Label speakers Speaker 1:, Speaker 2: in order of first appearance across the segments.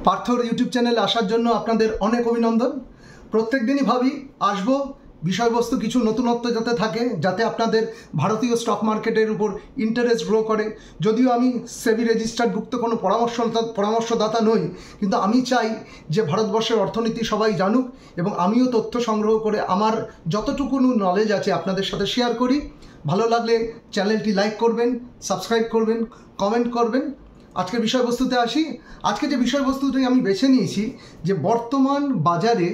Speaker 1: পার্থর YouTube চ্যানেলে আসার জন্য আপনাদের অনেক অভিনন্দন। প্রত্যেক দিনই ভাবি আসবো, বিষয়বস্তু কিছু নতুনত্ব যাতে থাকে, যাতে আপনাদের ভারতীয় স্টক মার্কেটের উপর ইন্টারেস্ট গ্রো করে। যদিও আমি সেবি রেজিস্টার্ডভুক্ত কোনো পরামর্শদাতা নই, কিন্তু আমি চাই যে ভারতবর্ষের অর্থনীতি সবাই জানুক এবং আমিও তথ্য সংগ্রহ করে আমার যতটুকু নলেজ আছে আপনাদের সাথে শেয়ার করি। ভালো লাগলে চ্যানেলটি লাইক করবেন, সাবস্ক্রাইব করবেন, কমেন্ট করবেন। আজকের বিষয়বস্তুতে আসি। আজকে যে বিষয়বস্তুটি আমি বেছে নিয়েছি, যে বর্তমান বাজারে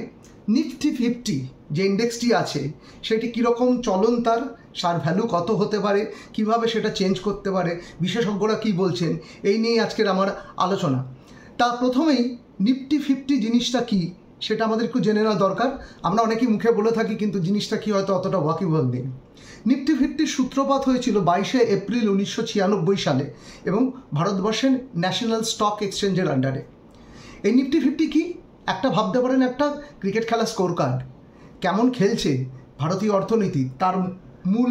Speaker 1: নিফটি 50 যে ইন্ডেক্সটি আছে সেটি কীরকম চলন, তার ভ্যালু কত হতে পারে, কিভাবে সেটা চেঞ্জ করতে পারে, বিশেষজ্ঞরা কি বলছেন, এই নিয়েই আজকের আমার আলোচনা। তা প্রথমেই নিফটি 50 জিনিসটা কি সেটা আমাদের একটু জেনে নেওয়া দরকার। আমরা অনেকেই মুখে বলে থাকি, কিন্তু জিনিসটা কি হয়তো অতটা ওয়াকিবল নেই। নিফটি 50 সূত্রপাত হয়েছিল 22 এপ্রিল 1996 সালে এবং ভারতবর্ষের ন্যাশনাল স্টক এক্সচেঞ্জের আন্ডারে। এই নিফটি 50 কি? একটা ভাবতে পারেন একটা ক্রিকেট খেলার স্কোর কার্ড। কেমন খেলছে ভারতীয় অর্থনীতি তার মূল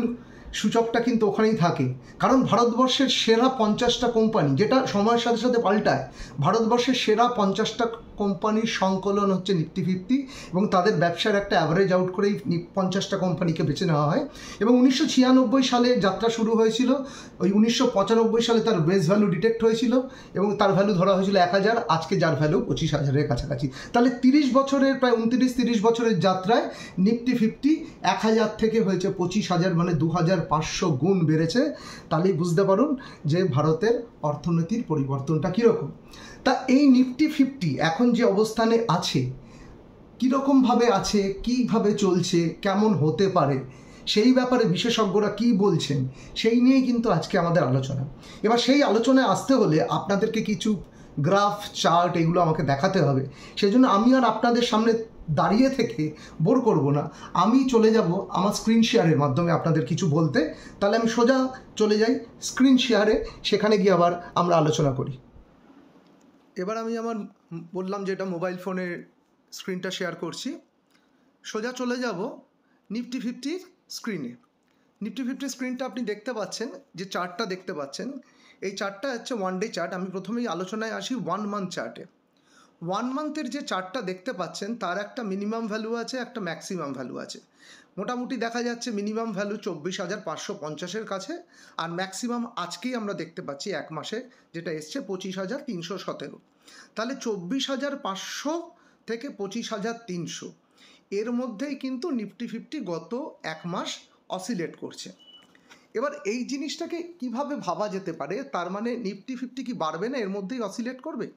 Speaker 1: সূচকটা কিন্তু ওখানেই থাকে। কারণ ভারতবর্ষের সেরা 50টা কোম্পানি, যেটা সময়ের সাথে সাথে পাল্টায়, ভারতবর্ষের সেরা 50টা কোম্পানির সংকলন হচ্ছে নিফটি 50 এবং তাদের ব্যবসার একটা অ্যাভারেজ আউট করেই 50টা কোম্পানিকে বেছে নেওয়া হয়। এবং 1996 সালে যাত্রা শুরু হয়েছিল। ওই 1995 সালে তার বেস ভ্যালু ডিটেক্ট হয়েছিল এবং তার ভ্যালু ধরা হয়েছিল 1000, আজকে যার ভ্যালু 25,000-এর কাছাকাছি। তাহলে 30 বছরের, প্রায় 29-30 বছরের যাত্রায় নিফটি 50 1000 থেকে হয়েছে 25,000, মানে 2500 গুণ বেড়েছে। তাহলেই বুঝতে পারুন যে ভারতের অর্থনীতির পরিবর্তনটা কীরকম। তা এই নিফটি 50 এখন যে অবস্থানে আছে, কীরকমভাবে আছে, কীভাবে চলছে, কেমন হতে পারে, সেই ব্যাপারে বিশেষজ্ঞরা কি বলছেন, সেই নিয়েই কিন্তু আজকে আমাদের আলোচনা। এবার সেই আলোচনায় আসতে হলে আপনাদেরকে কিছু গ্রাফ, চার্ট এগুলো আমাকে দেখাতে হবে। সেই জন্য আমি আর আপনাদের সামনে দাঁড়িয়ে থেকে বোর করব না, আমি চলে যাব আমার স্ক্রিন শেয়ারের মাধ্যমে আপনাদের কিছু বলতে। তাহলে আমি সোজা চলে যাই স্ক্রিন শেয়ারে, সেখানে গিয়ে আবার আমরা আলোচনা করি। এবার আমি আমার বললাম যে এটা মোবাইল ফোনের স্ক্রিনটা শেয়ার করছি। সোজা চলে যাব নিফটি 50 স্ক্রিনে। নিফটি 50 স্ক্রিনটা আপনি দেখতে পাচ্ছেন, যে চার্টটা দেখতে পাচ্ছেন, এই চার্টটা হচ্ছে 1 ডে চার্ট। আমি প্রথমেই আলোচনায় আসি 1 মান্থ চার্টে। 1 মান্থের যে চার্টটা দেখতে পাচ্ছেন তার একটা মিনিমাম ভ্যালু আছে, একটা ম্যাক্সিমাম ভ্যালু আছে। মোটামুটি দেখা যাচ্ছে মিনিমাম ভ্যালু 24,550-এর কাছে, আর ম্যাক্সিমাম আজকেই আমরা দেখতে পাচ্ছি এক মাসে যেটা এসছে 25,317। তাহলে 24,500 থেকে 25,300 এর মধ্যেই কিন্তু নিফটি 50 গত এক মাস অসিলেট করছে। এবার এই জিনিসটাকে কিভাবে ভাবা যেতে পারে, তার মানে নিফটি 50 কি বাড়বে না, এর মধ্যেই অসিলেট করবে?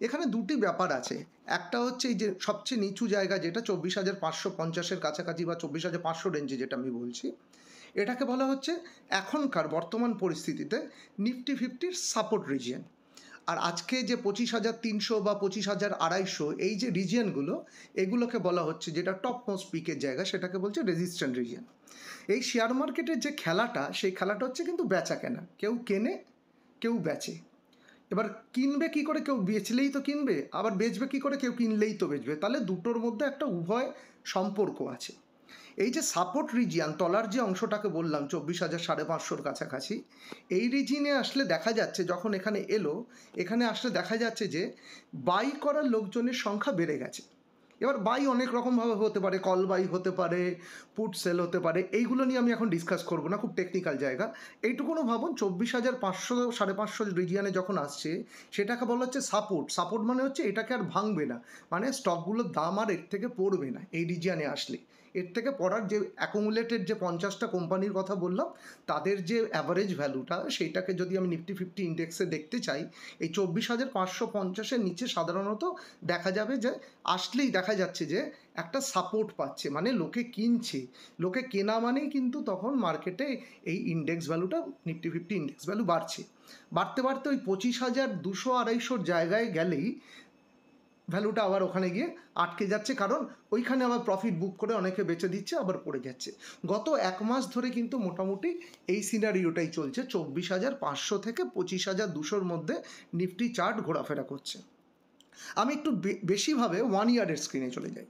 Speaker 1: এখানে দুটি ব্যাপার আছে। একটা হচ্ছে এই যে সবচেয়ে নিচু জায়গা, যেটা 24,550-এর কাছাকাছি বা 24,500 রেঞ্জে যেটা আমি বলছি, এটাকে বলা হচ্ছে এখনকার বর্তমান পরিস্থিতিতে নিফটি 50-র সাপোর্ট রিজিয়ন। আর আজকে যে 25,300 বা 25,250 এই যে রিজিয়নগুলো, এগুলোকে বলা হচ্ছে, যেটা টপ মোস্ট পিকের জায়গা, সেটাকে বলছে রেজিস্ট্যান্ট রিজিয়ন। এই শেয়ার মার্কেটের যে খেলাটা, সেই খেলাটা হচ্ছে কিন্তু বেচা কেনা। কেউ কেনে, কেউ বেচে। এবার কিনবে কি করে? কেউ বেচলেই তো কিনবে, আবার বেচবে কি করে? কেউ কিনলেই তো বেচবে। তাহলে দুটোর মধ্যে একটা উভয় সম্পর্ক আছে। এই যে সাপোর্ট রিজিয়ন, তলার যে অংশটাকে বললাম 24,550-র কাছাকাছি, এই রিজিয়নে আসলে দেখা যাচ্ছে, যখন এখানে এলো, এখানে আসলে দেখা যাচ্ছে যে বাই করার লোকজনের সংখ্যা বেড়ে গেছে। এবার বাই অনেক রকমভাবে হতে পারে, কল বাই হতে পারে, পুট সেল হতে পারে, এইগুলো নিয়ে আমি এখন ডিসকাস করবো না, খুব টেকনিক্যাল জায়গা। এইটুকুনো ভাবুন, 24,500 550 রিজিয়নে যখন আসছে, সেটাকে বলা হচ্ছে সাপোর্ট। সাপোর্ট মানে হচ্ছে এটাকে আর ভাঙবে না, মানে স্টকগুলোর দাম আর এর থেকে পড়বে না এই রিজিয়নে আসলে। এর থেকে পড়ার যে অ্যাকুমুলেটেড যে 50টা কোম্পানির কথা বললাম, তাদের যে অ্যাভারেজ ভ্যালুটা, সেইটাকে যদি আমি নিফটি 50 ইন্ডেক্সে দেখতে চাই, এই 24,550-এর নিচে সাধারণত দেখা যাবে যে আসলেই দেখা যাচ্ছে যে একটা সাপোর্ট পাচ্ছে, মানে লোকে কিনছে। লোকে কেনা মানেই কিন্তু তখন মার্কেটে এই ইন্ডেক্স ভ্যালুটা, নিফটি 50 ইন্ডেক্স ভ্যালু বাড়ছে। বাড়তে বাড়তে ওই 25,200-250 জায়গায় গেলেই ভ্যালুটা আবার ওখানে গিয়ে আটকে যাচ্ছে, কারণ ওইখানে আবার প্রফিট বুক করে অনেকে বেচে দিচ্ছে, আবার পড়ে যাচ্ছে। গত এক মাস ধরে কিন্তু মোটামুটি এই সিনারিওটাই চলছে। 24,500 থেকে 25,200-র মধ্যে নিফটি চার্ট ঘোরাফেরা করছে। আমি একটু বেশিভাবে 1 ইয়ারের স্ক্রিনে চলে যাই।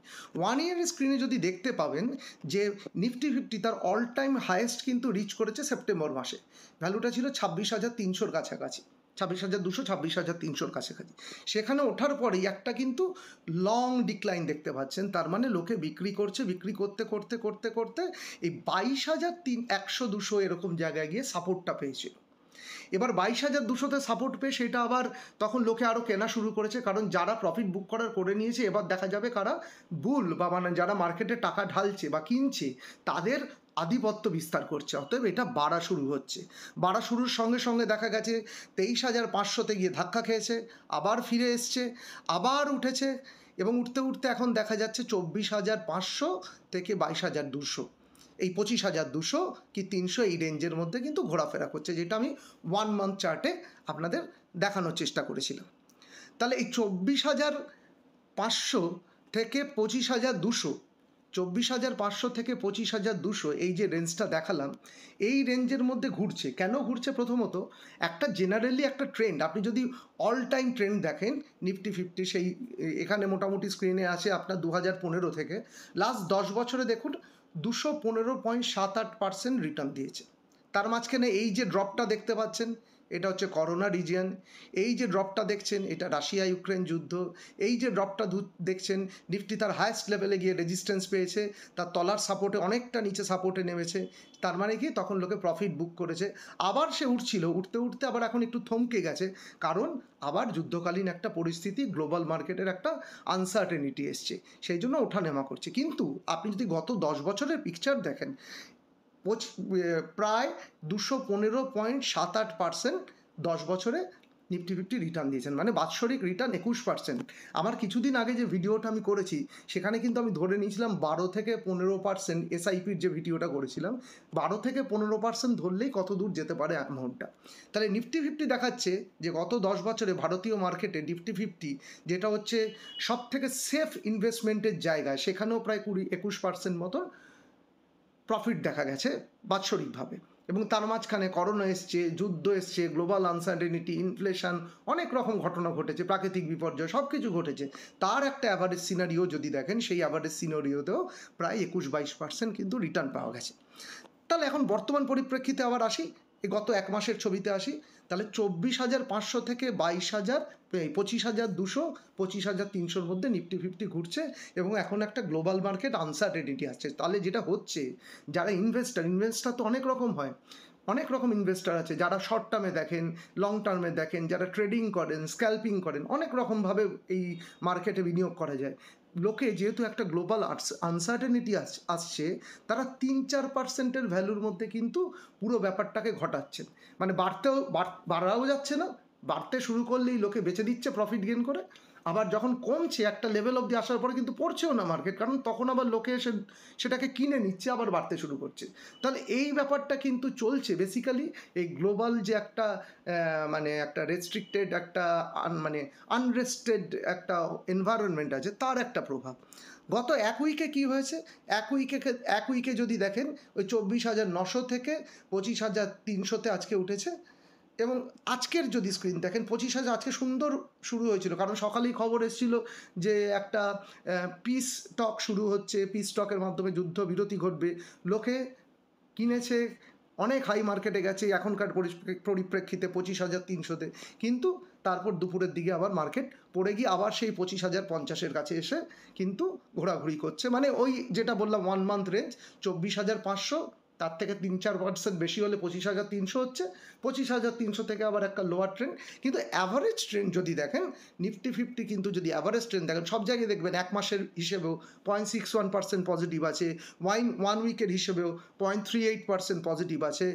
Speaker 1: 1 ইয়ারের স্ক্রিনে যদি দেখতে পাবেন যে নিফটি 50 তার অল টাইম হায়েস্ট কিন্তু রিচ করেছে সেপ্টেম্বর মাসে। ভ্যালুটা ছিল 26,300-র কাছাকাছি, 26,200 26,300 কাছাকাছি। সেখানে ওঠার পরেই একটা কিন্তু লং ডিক্লাইন দেখতে পাচ্ছেন। তার মানে লোকে বিক্রি করছে, বিক্রি করতে করতে করতে করতে এই 22,100 এরকম জায়গায় গিয়ে সাপোর্টটা পেয়েছিল। এবার 22,200-তে সাপোর্ট পেয়ে সেটা আবার তখন লোকে আরও কেনা শুরু করেছে, কারণ যারা প্রফিট বুক করার করে নিয়েছে এবার দেখা যাবে কারা বুল বা মানে যারা মার্কেটে টাকা ঢালছে বা কিনছে তাদের আধিপত্য বিস্তার করছে। অতএব এটা বাড়া শুরু হচ্ছে। বাড়া শুরুর সঙ্গে সঙ্গে দেখা গেছে 23,500-তে গিয়ে ধাক্কা খেয়েছে, আবার ফিরে এসছে, আবার উঠেছে এবং উঠতে উঠতে এখন দেখা যাচ্ছে 24,500 থেকে 22,200, এই 25,200 কি 300 এই রেঞ্জের মধ্যে কিন্তু ঘোরাফেরা করছে, যেটা আমি 1 মান্থ চার্টে আপনাদের দেখানোর চেষ্টা করেছিলাম। তাহলে এই 24,500 থেকে 25,200, 24,500 থেকে 25,200 এই যে রেঞ্জটা দেখালাম, এই রেঞ্জের মধ্যে ঘুরছে। কেন ঘুরছে? প্রথমত একটা জেনারেলি একটা ট্রেন্ড, আপনি যদি অল টাইম ট্রেন্ড দেখেন নিফটি 50, সেই এখানে মোটামুটি স্ক্রিনে আছে আপনার 2015 থেকে লাস্ট 10 বছরে দেখুন 215.78% রিটার্ন দিয়েছে। তার মাঝখানে এই যে ড্রপটা দেখতে পাচ্ছেন এটা হচ্ছে করোনা রিজিয়ন, এই যে ড্রপটা দেখছেন এটা রাশিয়া ইউক্রেন যুদ্ধ, এই যে ড্রপটা দেখছেন নিফটি তার হায়েস্ট লেভেলে গিয়ে রেজিস্ট্যান্স পেয়েছে, তার তলার সাপোর্টে অনেকটা নিচে সাপোর্টে নেমেছে। তার মানে কি তখন লোকে প্রফিট বুক করেছে, আবার সে উঠছিল, উঠতে উঠতে আবার এখন একটু থমকে গেছে, কারণ আবার যুদ্ধকালীন একটা পরিস্থিতি, গ্লোবাল মার্কেটের একটা আনসার্টেনিটি এসছে, সেই জন্য ওঠানামা করছে। কিন্তু আপনি যদি গত 10 বছরের পিকচার দেখেন প্রায় 215.78% 10 বছরে নিফটি 50 রিটার্ন দিয়েছেন, মানে বাৎসরিক রিটার্ন 21%। আমার কিছুদিন আগে যে ভিডিওটা আমি করেছি সেখানে কিন্তু আমি ধরে নিয়েছিলাম 12 থেকে 15% এসআইপির যে ভিডিওটা করেছিলাম, 12 থেকে 15% ধরলেই কত দূর যেতে পারে অ্যামাউন্টটা। তাহলে নিফটি 50 দেখাচ্ছে যে গত 10 বছরে ভারতীয় মার্কেটে নিফটি 50, যেটা হচ্ছে সব থেকে সেফ ইনভেস্টমেন্টের জায়গা, সেখানেও প্রায় 20-21% মতন প্রফিট দেখা গেছে বাৎসরিকভাবে। এবং তার মাঝখানে করোনা এসছে, যুদ্ধ এসছে, গ্লোবাল আনসার্টেনিটি, ইনফ্লেশন, অনেক রকম ঘটনা ঘটেছে, প্রাকৃতিক বিপর্যয়, সব কিছু ঘটেছে। তার একটা অ্যাভারেজ সিনারিও যদি দেখেন, সেই অ্যাভারেজ সিনারিওতেও প্রায় 21-22% কিন্তু রিটার্ন পাওয়া গেছে। তাহলে এখন বর্তমান পরিপ্রেক্ষিতে আবার আসি, এই গত 1 মাসের ছবিতে আসি। তাহলে 24,500 থেকে 25,200 25,300-র মধ্যে নিফটি 50 ঘুরছে এবং এখন একটা গ্লোবাল মার্কেট আনসার্টেনিটি আসছে। তাহলে যেটা হচ্ছে, যারা ইনভেস্টার তো অনেক রকম হয়, অনেক রকম ইনভেস্টার আছে, যারা শর্ট টার্মে দেখেন, লং টার্মে দেখেন, যারা ট্রেডিং করেন, স্ক্যাল্পিং করেন, অনেক রকমভাবে এই মার্কেটে বিনিয়োগ করা যায়। লোকে যেহেতু একটা গ্লোবাল আনসার্টেনিটি আসছে, তারা 3-4%-এর ভ্যালুর মধ্যে কিন্তু পুরো ব্যাপারটাকে ঘটাচ্ছেন, মানে বাড়াও যাচ্ছে না, বাড়তে শুরু করলেই লোকে বেচে দিচ্ছে প্রফিট গেন করে, আবার যখন কমছে একটা লেভেল অবধি আসার পরে কিন্তু পড়ছেও না মার্কেট, কারণ তখন আবার লোকে এসে সেটাকে কিনে নিচ্ছে, আবার বাড়তে শুরু করছে। তাহলে এই ব্যাপারটা কিন্তু চলছে বেসিক্যালি এই গ্লোবাল যে একটা মানে একটা রেস্ট্রিক্টেড একটা মানে আনরেস্টেড একটা এনভায়রনমেন্ট আছে, তার একটা প্রভাব। গত 1 উইকে কী হয়েছে, এক উইকে যদি দেখেন ওই 24,900 থেকে 25,300-তে আজকে উঠেছে। এবং আজকের যদি স্ক্রিন দেখেন 25,000 আজকে সুন্দর শুরু হয়েছিল, কারণ সকালেই খবর এসেছিল যে একটা পিস টক শুরু হচ্ছে, পিস টকের মাধ্যমে যুদ্ধবিরতি ঘটবে, লোকে কিনেছে, অনেক হাই মার্কেটে গেছে এখনকার পরিপ্রেক্ষিতে 25,300-তে, কিন্তু তারপর দুপুরের দিকে আবার মার্কেট পড়ে গিয়ে আবার সেই 25,050-এর কাছে এসে কিন্তু ঘোরাঘুরি করছে, মানে ওই যেটা বললাম 1 মান্থ রেঞ্জ 24,500, তার থেকে 3-4% বেশি হলে 25,300 হচ্ছে, 25,300 থেকে আবার একটা লোয়ার ট্রেন্ড। কিন্তু অ্যাভারেজ ট্রেন্ড যদি দেখেন নিফটি 50 কিন্তু যদি অ্যাভারেজ ট্রেন্ড দেখেন সব জায়গায় দেখবেন 1 মাসের হিসেবেও 0.61% পজিটিভ আছে, 1 উইকের হিসেবেও 0.38% পজিটিভ আছে,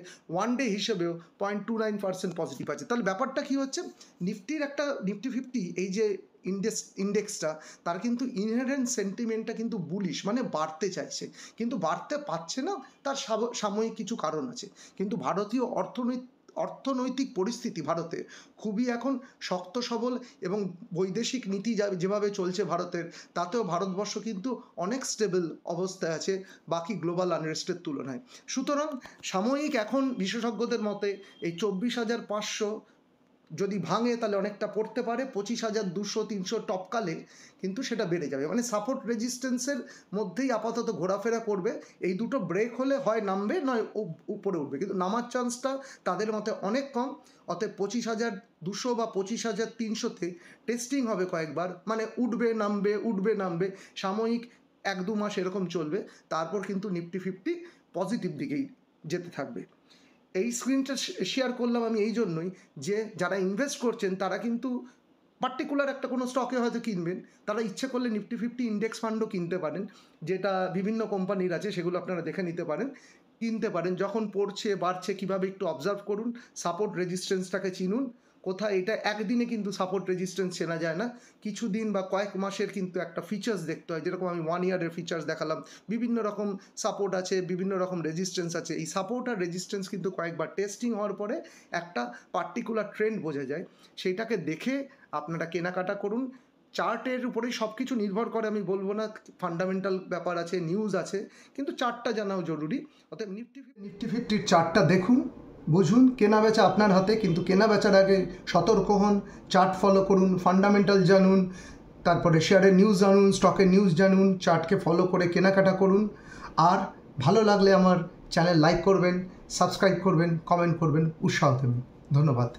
Speaker 1: 1 ডে হিসেবেও 0.29% পজিটিভ আছে। তাহলে ব্যাপারটা কী হচ্ছে, নিফটি 50 এই যে ইন্ডেক্সটা, তার কিন্তু ইনহেরেন্ট সেন্টিমেন্টটা কিন্তু বুলিশ, মানে বাড়তে চাইছে কিন্তু বাড়তে পারছে না, তার সাময়িক কিছু কারণ আছে। কিন্তু ভারতীয় অর্থনৈতিক পরিস্থিতি ভারতে খুবই এখন শক্ত সবল, এবং বৈদেশিক নীতি যেভাবে চলছে ভারতের, তাতেও ভারতবর্ষ কিন্তু অনেক স্টেবল অবস্থায় আছে বাকি গ্লোবাল আনরেস্টের তুলনায়। সুতরাং সাময়িক এখন বিশেষজ্ঞদের মতে এই 24,500 যদি ভাঙে তাহলে অনেকটা পড়তে পারে, 25,200-300 টপকালে কিন্তু সেটা বেড়ে যাবে। মানে সাপোর্ট রেজিস্ট্যান্সের মধ্যেই আপাতত ঘোরাফেরা করবে। এই দুটো ব্রেক হলে হয় নামবে নয় উপরে উঠবে, কিন্তু নামার চান্সটা তাদের মতে অনেক কম। অতএব 25,200 বা 25,300-তে টেস্টিং হবে কয়েকবার, মানে উঠবে নামবে সাময়িক 1-2 মাস এরকম চলবে, তারপর কিন্তু নিফটি 50 পজিটিভ দিকেই যেতে থাকবে। এই স্ক্রিনটা শেয়ার করলাম আমি এই জন্যই যে যারা ইনভেস্ট করছেন তারা কিন্তু পার্টিকুলার একটা কোনো স্টকে হয়তো কিনবেন, তারা ইচ্ছে করলে নিফটি 50 ইন্ডেক্স ফান্ডও কিনতে পারেন, যেটা বিভিন্ন কোম্পানির আছে, সেগুলো আপনারা দেখে নিতে পারেন, কিনতে পারেন। যখন পড়ছে বাড়ছে কীভাবে একটু অবজার্ভ করুন, সাপোর্ট রেজিস্ট্যান্সটাকে চিনুন। কোথায় এটা একদিনে কিন্তু সাপোর্ট রেজিস্ট্যান্স চেনা যায় না, কিছু দিন বা কয়েক মাসের কিন্তু একটা ফিচার্স দেখতে হয়। যেরকম আমি 1 ইয়ারের ফিচার্স দেখালাম, বিভিন্ন রকম সাপোর্ট আছে, বিভিন্ন রকম রেজিস্ট্যান্স আছে। এই সাপোর্ট আর রেজিস্ট্যান্স কিন্তু কয়েকবার টেস্টিং হওয়ার পরে একটা পার্টিকুলার ট্রেন্ড বোঝা যায়, সেইটাকে দেখে আপনারা কেনাকাটা করুন। চার্টের উপরেই সব কিছু নির্ভর করে আমি বলবো না, ফান্ডামেন্টাল ব্যাপার আছে, নিউজ আছে, কিন্তু চার্টটা জানাও জরুরি। অতএব নিফটি 50-র চার্টটা দেখুন, বুঝুন, কেনা বেচা আপনার হাতে, কিন্তু কেনা বেচার আগে সতর্ক হন, চার্ট ফলো করুন, ফান্ডামেন্টাল জানুন, তারপরে শেয়ারের নিউজ জানুন, স্টকের নিউজ জানুন, চার্টকে ফলো করে কেনাকাটা করুন। আর ভালো লাগলে আমার চ্যানেল লাইক করবেন, সাবস্ক্রাইব করবেন, কমেন্ট করবেন, উৎসাহ দেবেন। ধন্যবাদ।